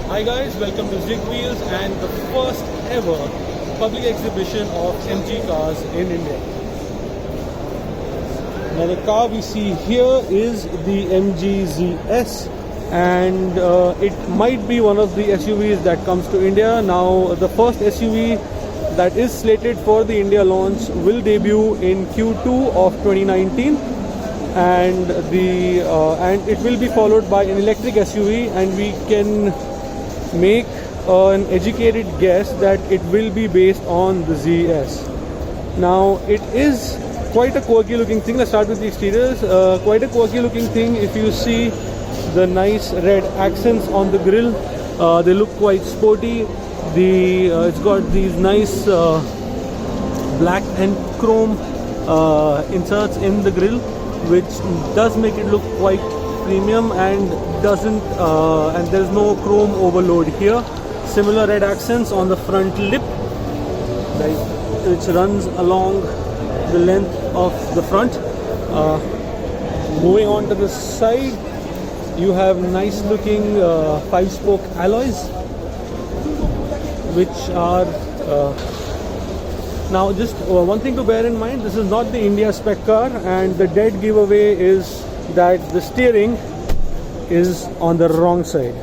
Hi guys, welcome to Zig Wheels and the first ever public exhibition of MG cars in India. Now the car we see here is the MG ZS, and it might be one of the SUVs that comes to India. Now the first SUV that is slated for the India launch will debut in Q2 of 2019, and it will be followed by an electric SUV, and we can make an educated guess that it will be based on the ZS. Now it is quite a quirky looking thing. Let's start with the exteriors. Quite a quirky looking thing. If you see the nice red accents on the grille, they look quite sporty. It's got these nice black and chrome inserts in the grille, which does make it look quite premium, and and there's no chrome overload here. Similar red accents on the front lip, which runs along the length of the front. Moving on to the side, you have nice looking 5-spoke alloys, which are now just one thing to bear in mind: this is not the India spec car, and the dead giveaway is that the steering is on the wrong side.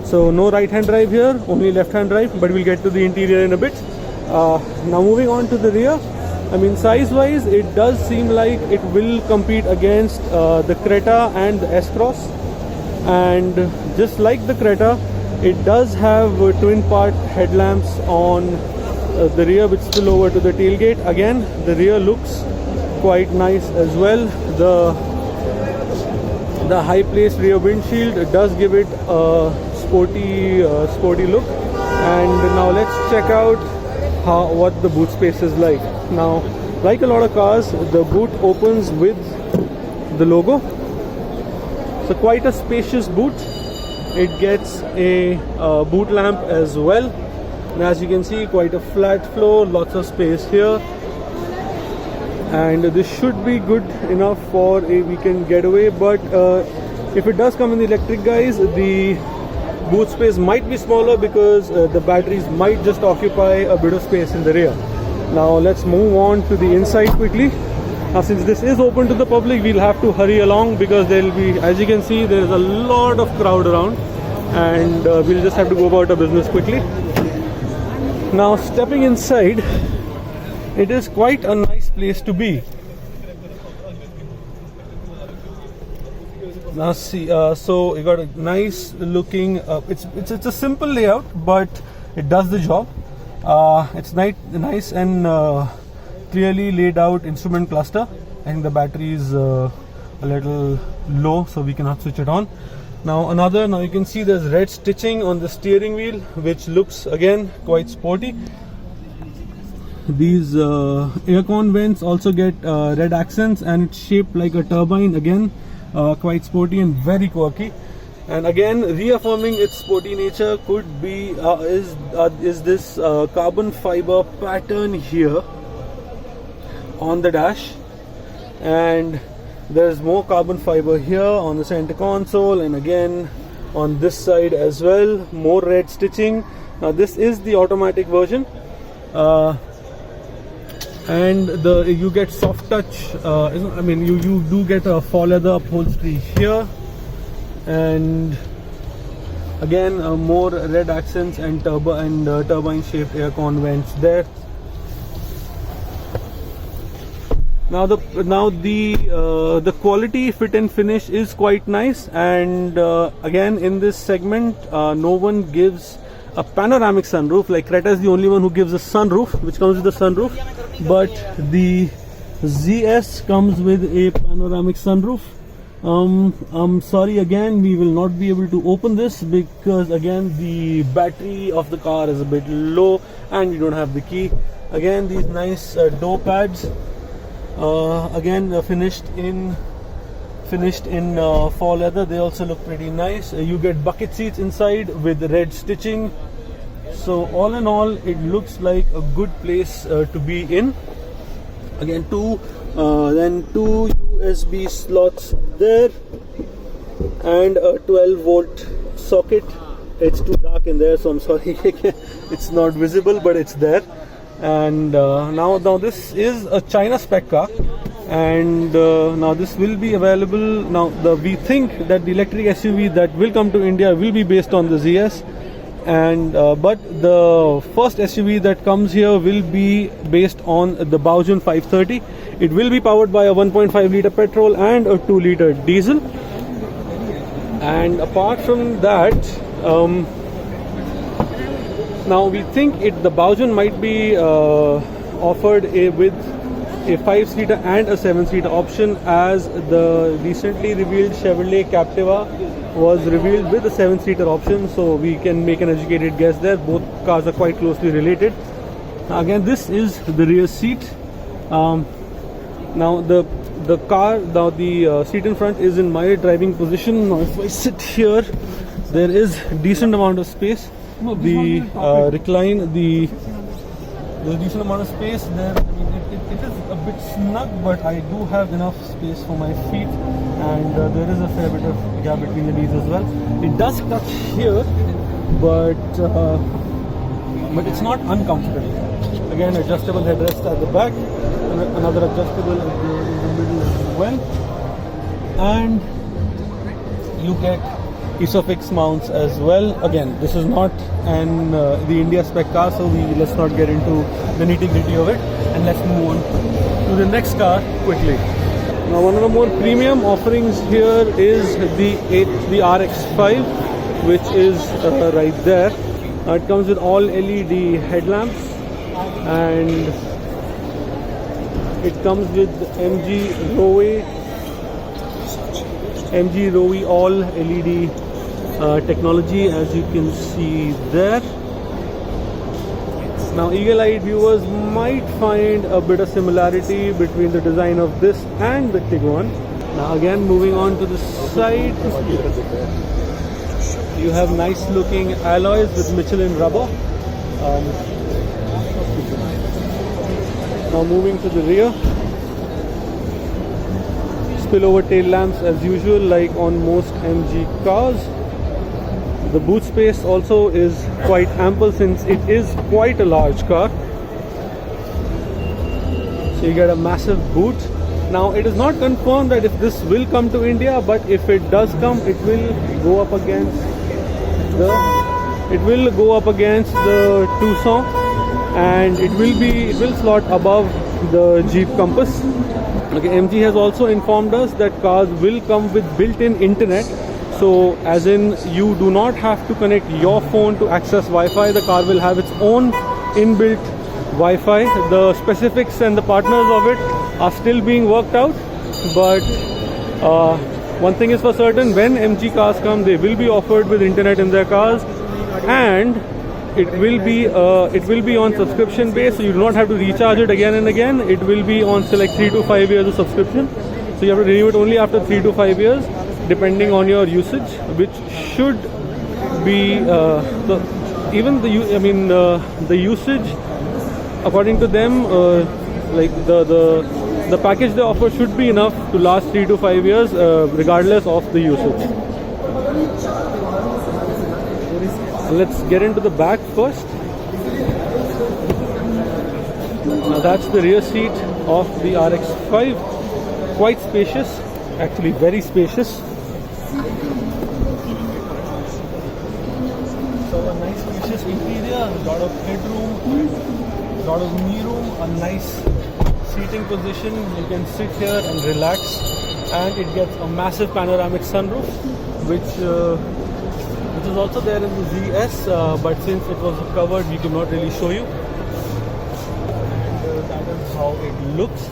So no right hand drive here, only left hand drive, but we'll get to the interior in a bit. Now moving on to the rear, I mean, size wise it does seem like it will compete against the Creta and the S-Cross, and just like the Creta, it does have twin part headlamps on the rear, which spill over to the tailgate. Again, the rear looks quite nice as well. The high placed rear windshield does give it a sporty look. And now let's check out what the boot space is like. Now, like a lot of cars, the boot opens with the logo, so quite a spacious boot. It gets a boot lamp as well, and as you can see, quite a flat floor, lots of space here, and this should be good enough for a weekend getaway. But if it does come in the electric, guys, the boot space might be smaller because the batteries might just occupy a bit of space in the rear. Now let's move on to the inside quickly. Now since this is open to the public, we'll have to hurry along because there will be, as you can see, there is a lot of crowd around, and we'll just have to go about our business quickly. Now stepping inside, it is quite a nice place to be. Now see, so you got a nice looking, it's a simple layout, but it does the job. It's nice and clearly laid out instrument cluster. I think the battery is a little low, so we cannot switch it on. Now you can see there's red stitching on the steering wheel, which looks again quite sporty. These aircon vents also get red accents, and it's shaped like a turbine, again quite sporty and very quirky. And again, reaffirming its sporty nature could be is this carbon fiber pattern here on the dash, and there's more carbon fiber here on the center console, and again on this side as well, more red stitching. Now this is the automatic version, and you get soft touch. I mean, you do get a faux leather upholstery here, and again more red accents and turbine shaped aircon vents there. Now the quality, fit and finish is quite nice, and again in this segment no one gives a panoramic sunroof. Like Creta is the only one who gives a sunroof, which comes with a sunroof, but the ZS comes with a panoramic sunroof. I'm sorry, again we will not be able to open this because again the battery of the car is a bit low and we don't have the key. Again, these nice door pads, again finished in faux leather. They also look pretty nice. You get bucket seats inside with red stitching. So all in all, it looks like a good place to be in. Again, two USB slots there and a 12-volt socket it's too dark in there, so I'm sorry. It's not visible, but it's there. And now this is a China spec car, and now this will be available. Now we think that the electric SUV that will come to India will be based on the ZS, and but the first SUV that comes here will be based on the Baojun 530. It will be powered by a 1.5 liter petrol and a 2 liter diesel. And apart from that, now we think the Baojun might be offered with a 5-seater and a 7-seater option, as the recently revealed Chevrolet Captiva was revealed with a 7-seater option, so we can make an educated guess there. Both cars are quite closely related. Again, this is the rear seat. Now the seat in front is in my driving position. Now if I sit here, there is decent amount of space. The recline, there's a decent amount of space there. I mean, it is a bit snug, but I do have enough space for my feet, and there is a fair bit of gap between the knees as well. It does touch here, but it's not uncomfortable. Again, adjustable headrest at the back, another adjustable in the middle as well, and you get Isofix mounts as well. Again, this is not the India spec car, so let's not get into the nitty-gritty of it, and let's move on to the next car quickly. Now, one of the more premium offerings here is the RX5, which is right there. It comes with all LED headlamps, and it comes with MG Rowe all LED technology, as you can see there. Now, eagle-eyed viewers might find a bit of similarity between the design of this and the Tiguan. Now, again, moving on to the side, you have nice looking alloys with Michelin rubber. Now, moving to the rear, spillover tail lamps as usual, like on most MG cars. The boot space also is quite ample, since it is quite a large car. So you get a massive boot. Now, it is not confirmed that if this will come to India, but if it does come, it will go up against the Tucson, and it will slot above the Jeep Compass. Okay, MG has also informed us that cars will come with built-in internet. So, as in, you do not have to connect your phone to access Wi-Fi. The car will have its own inbuilt Wi-Fi. The specifics and the partners of it are still being worked out. But one thing is for certain: when MG cars come, they will be offered with internet in their cars, and it will be on subscription base. So you do not have to recharge it again and again. It will be on like 3 to 5 years of subscription. So you have to renew it only after 3 to 5 years. Depending on your usage, which should be the usage, according to them, like the package they offer should be enough to last 3 to 5 years, regardless of the usage. Let's get into the back first. Now, that's the rear seat of the RX5. Quite spacious, actually very spacious. So a nice spacious interior, a lot of headroom, a lot of knee room, a nice seating position. You can sit here and relax, and it gets a massive panoramic sunroof, which is also there in the ZS, but since it was covered, we could not really show you. And that is how it looks.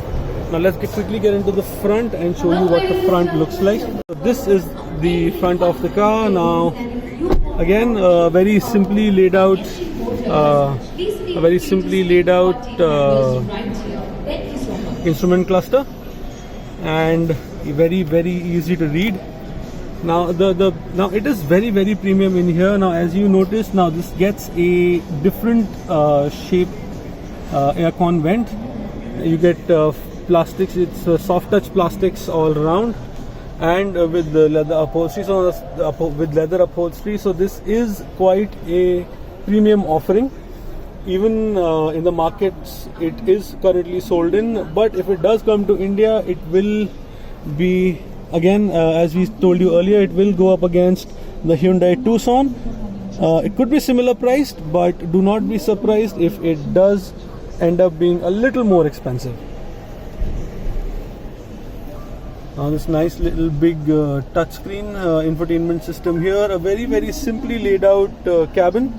Now let's quickly get into the front and show you what the front looks like. So this is the front of the car. Now, again, very simply laid out instrument cluster, and very easy to read. Now now it is very premium in here. Now, as you notice, now this gets a different shape aircon vent. You get plastics, it's soft touch plastics all around, and with the leather upholstery. So with leather upholstery, so this is quite a premium offering. Even in the markets it is currently sold in, but if it does come to India, it will be again, as we told you earlier, it will go up against the Hyundai Tucson. It could be similar priced, but do not be surprised if it does end up being a little more expensive. Now this nice little big touchscreen infotainment system here, a very simply laid out cabin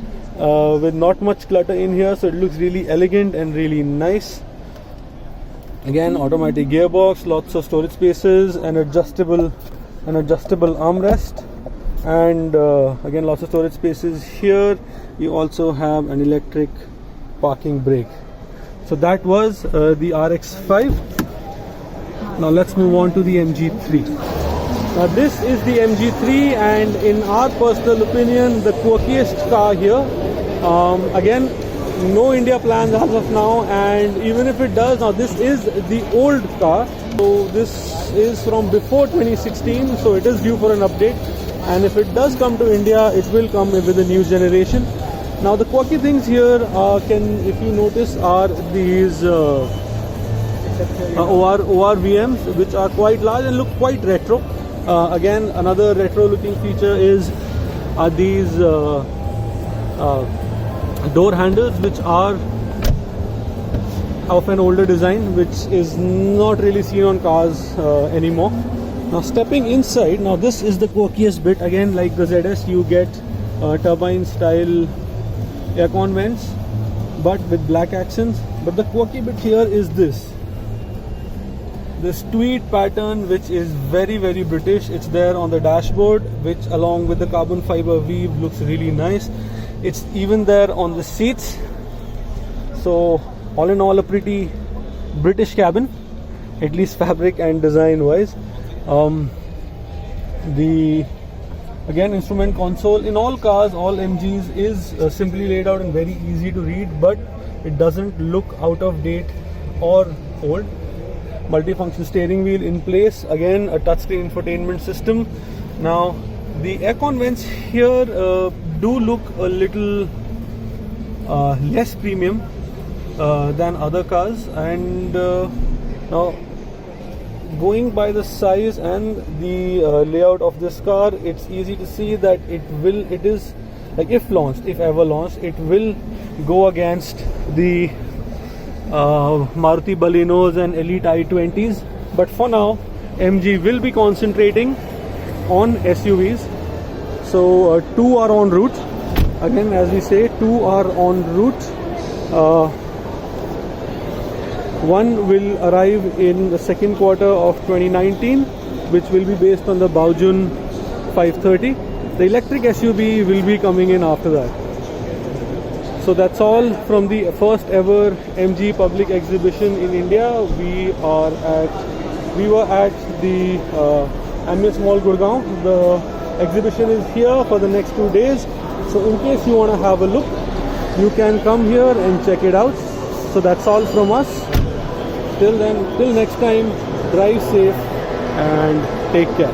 with not much clutter in here, so it looks really elegant and really nice. Again, automatic gearbox, lots of storage spaces, an adjustable armrest, and again lots of storage spaces here. You also have an electric parking brake. So that was the RX5. Now let's move on to the MG3. Now this is the MG3, and in our personal opinion, the quirkiest car here. Again, no India plans as of now, and even if it does, now this is the old car, so this is from before 2016, so it is due for an update, and if it does come to India, it will come with a new generation. Now the quirky things here if you notice, are these ORVMs, which are quite large and look quite retro. Again, another retro looking feature is these door handles, which are of an older design, which is not really seen on cars anymore. Now stepping inside, now this is the quirkiest bit. Again, like the ZS, you get turbine style aircon vents, but with black accents. But the quirky bit here is this tweed pattern, which is very British. It's there on the dashboard, which along with the carbon fiber weave looks really nice. It's even there on the seats. So all in all, a pretty British cabin, at least fabric and design wise. The again instrument console in all cars, all MGs, is simply laid out and very easy to read, but it doesn't look out of date or old. Multifunction steering wheel in place, again a touchscreen infotainment system. Now the aircon vents here do look a little less premium than other cars, and now going by the size and the layout of this car, it's easy to see that it is like, if ever launched, it will go against the Maruti Balenos and Elite i20s. But for now, MG will be concentrating on SUVs. So 2 are en route. Again, as we say, 2 are en route. One will arrive in the second quarter of 2019, which will be based on the Baojun 530. The electric SUV will be coming in after that. So that's all from the first ever MG public exhibition in India. We were at the Amias Mall, Gurgaon. The exhibition is here for the next 2 days. So in case you want to have a look, you can come here and check it out. So that's all from us. Till next time, drive safe and take care.